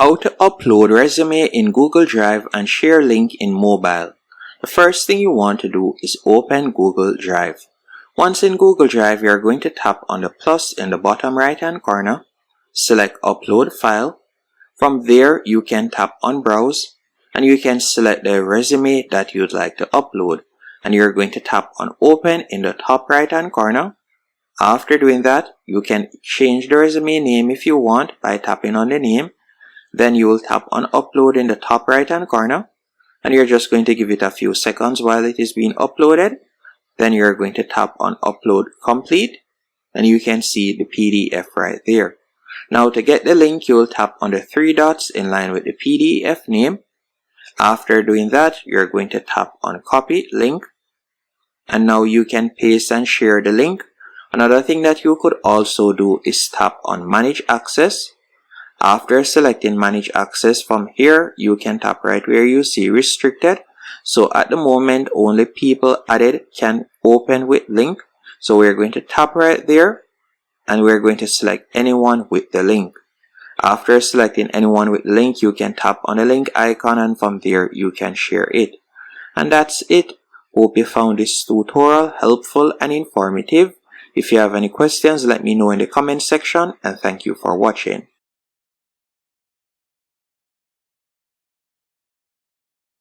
How to upload resume in Google Drive and share link in mobile. The first thing you want to do is open Google Drive. Once in Google Drive, you are going to tap on the plus in the bottom right hand corner, select upload file. From there, you can tap on browse and you can select the resume that you'd like to upload, and you're going to tap on open in the top right hand corner. After doing that, you can change the resume name if you want by tapping on the name. Then you will tap on upload in the top right hand corner, and you're just going to give it a few seconds while it is being uploaded. Then you're going to tap on upload complete, and you can see the PDF right there. Now to get the link, you will tap on the three dots in line with the PDF name. After doing that, you're going to tap on copy link, and now you can paste and share the link. Another thing that you could also do is tap on manage access. After selecting manage access, from here you can tap right where you see restricted. So at the moment only people added can open with link. So we're going to tap right there and we're going to select anyone with the link. After selecting anyone with link, you can tap on the link icon and from there you can share it. And that's it. Hope you found this tutorial helpful and informative. If you have any questions, let me know in the comment section, and thank you for watching.